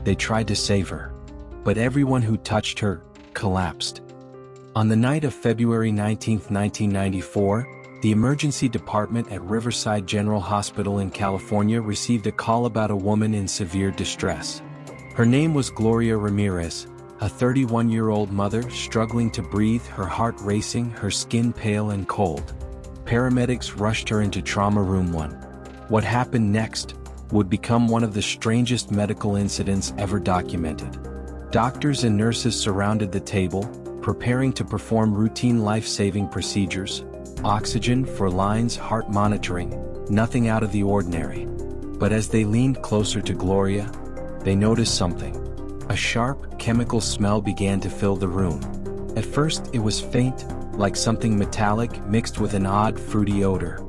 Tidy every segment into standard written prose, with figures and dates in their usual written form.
They tried to save her, but everyone who touched her collapsed. On the night of February 19, 1994, the emergency department at Riverside General Hospital in California received a call about a woman in severe distress. Her name was Gloria Ramirez, a 31-year-old mother struggling to breathe, her heart racing, her skin pale and cold. Paramedics rushed her into Trauma Room 1. What happened next would become one of the strangest medical incidents ever documented. Doctors and nurses surrounded the table, preparing to perform routine life-saving procedures. Oxygen for lines, heart monitoring, nothing out of the ordinary. But as they leaned closer to Gloria, they noticed something. A sharp, chemical smell began to fill the room. At first, it was faint, like something metallic mixed with an odd, fruity odor.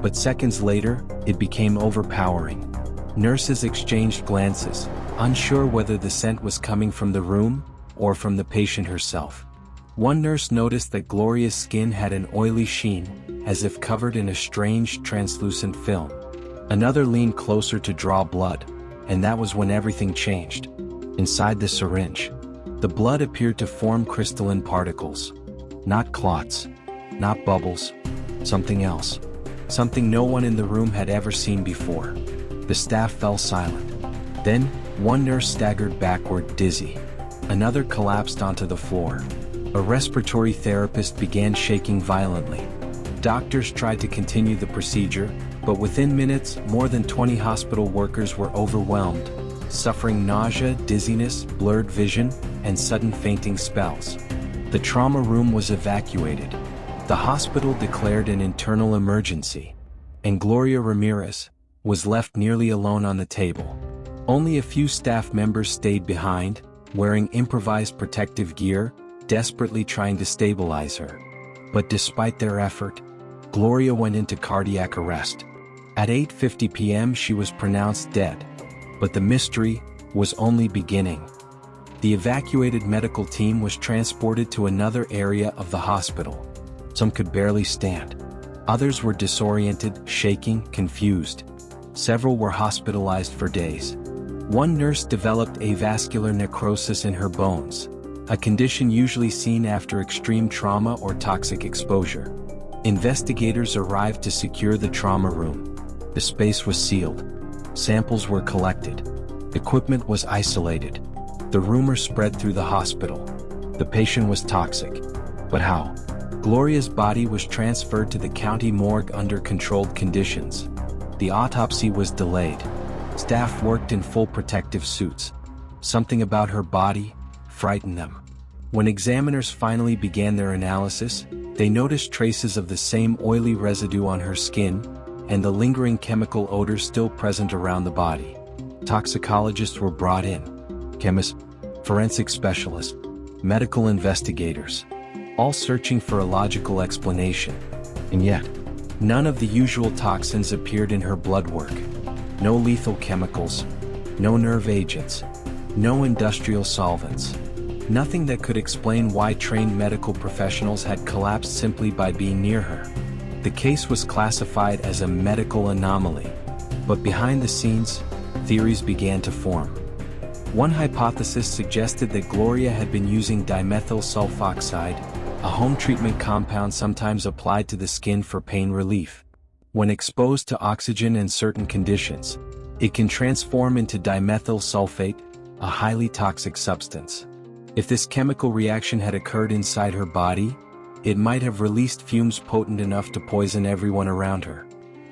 But seconds later, it became overpowering. Nurses exchanged glances, unsure whether the scent was coming from the room or from the patient herself. One nurse noticed that Gloria's skin had an oily sheen, as if covered in a strange, translucent film. Another leaned closer to draw blood, and that was when everything changed. Inside the syringe, the blood appeared to form crystalline particles. Not clots, not bubbles, something else. Something no one in the room had ever seen before. The staff fell silent. Then, one nurse staggered backward, dizzy. Another collapsed onto the floor. A respiratory therapist began shaking violently. Doctors tried to continue the procedure, but within minutes, more than 20 hospital workers were overwhelmed, suffering nausea, dizziness, blurred vision, and sudden fainting spells. The trauma room was evacuated. The hospital declared an internal emergency, and Gloria Ramirez was left nearly alone on the table. Only a few staff members stayed behind, wearing improvised protective gear, desperately trying to stabilize her. But despite their effort, Gloria went into cardiac arrest. At 8:50 p.m. she was pronounced dead. But the mystery was only beginning. The evacuated medical team was transported to another area of the hospital. Some could barely stand. Others were disoriented, shaking, confused. Several were hospitalized for days. One nurse developed avascular necrosis in her bones, a condition usually seen after extreme trauma or toxic exposure. Investigators arrived to secure the trauma room. The space was sealed. Samples were collected. Equipment was isolated. The rumor spread through the hospital. The patient was toxic. But how? Gloria's body was transferred to the county morgue under controlled conditions. The autopsy was delayed. Staff worked in full protective suits. Something about her body frightened them. When examiners finally began their analysis, they noticed traces of the same oily residue on her skin, and the lingering chemical odor still present around the body. Toxicologists were brought in. Chemists, forensic specialists, medical investigators, all searching for a logical explanation. And yet, none of the usual toxins appeared in her blood work. No lethal chemicals, no nerve agents, no industrial solvents. Nothing that could explain why trained medical professionals had collapsed simply by being near her. The case was classified as a medical anomaly. But behind the scenes, theories began to form. One hypothesis suggested that Gloria had been using dimethyl sulfoxide, a home treatment compound sometimes applied to the skin for pain relief. When exposed to oxygen and certain conditions, it can transform into dimethyl sulfate, a highly toxic substance. If this chemical reaction had occurred inside her body, it might have released fumes potent enough to poison everyone around her.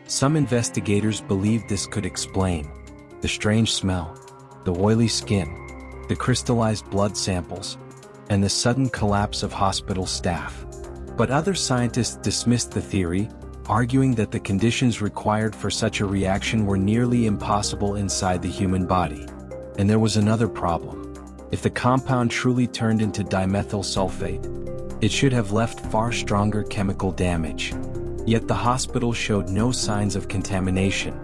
Some investigators believed this could explain the strange smell, the oily skin, the crystallized blood samples, and the sudden collapse of hospital staff. But other scientists dismissed the theory, arguing that the conditions required for such a reaction were nearly impossible inside the human body. And there was another problem. If the compound truly turned into dimethyl sulfate, it should have left far stronger chemical damage. Yet the hospital showed no signs of contamination.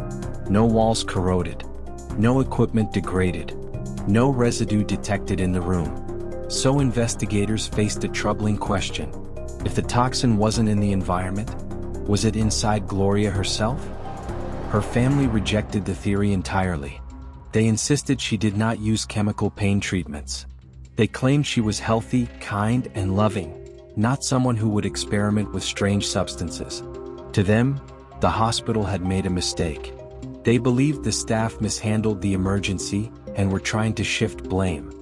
No walls corroded. No equipment degraded. No residue detected in the room. So investigators faced a troubling question. If the toxin wasn't in the environment, was it inside Gloria herself? Her family rejected the theory entirely. They insisted she did not use chemical pain treatments. They claimed she was healthy, kind, and loving, not someone who would experiment with strange substances. To them, the hospital had made a mistake. They believed the staff mishandled the emergency and were trying to shift blame.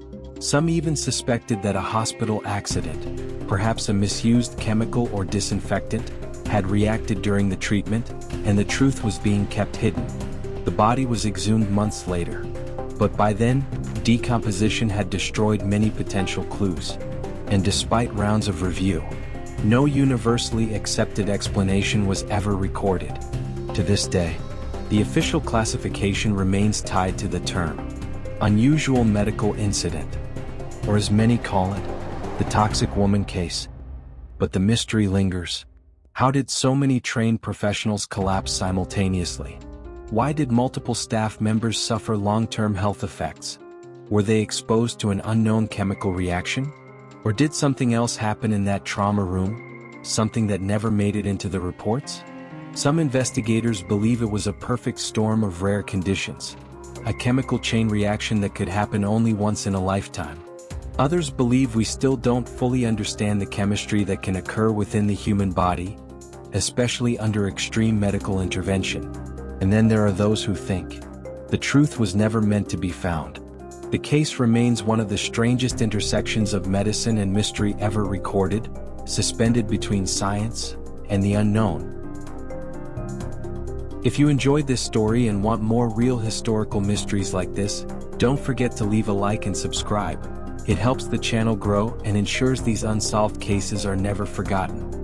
Some even suspected that a hospital accident, perhaps a misused chemical or disinfectant, had reacted during the treatment, and the truth was being kept hidden. The body was exhumed months later. But by then, decomposition had destroyed many potential clues. And despite rounds of review, no universally accepted explanation was ever recorded. To this day, the official classification remains tied to the term unusual medical incident, or as many call it, the toxic woman case. But the mystery lingers. How did so many trained professionals collapse simultaneously? Why did multiple staff members suffer long-term health effects? Were they exposed to an unknown chemical reaction? Or did something else happen in that trauma room? Something that never made it into the reports? Some investigators believe it was a perfect storm of rare conditions, a chemical chain reaction that could happen only once in a lifetime. Others believe we still don't fully understand the chemistry that can occur within the human body, especially under extreme medical intervention. And then there are those who think the truth was never meant to be found. The case remains one of the strangest intersections of medicine and mystery ever recorded, suspended between science and the unknown. If you enjoyed this story and want more real historical mysteries like this, don't forget to leave a like and subscribe. It helps the channel grow and ensures these unsolved cases are never forgotten.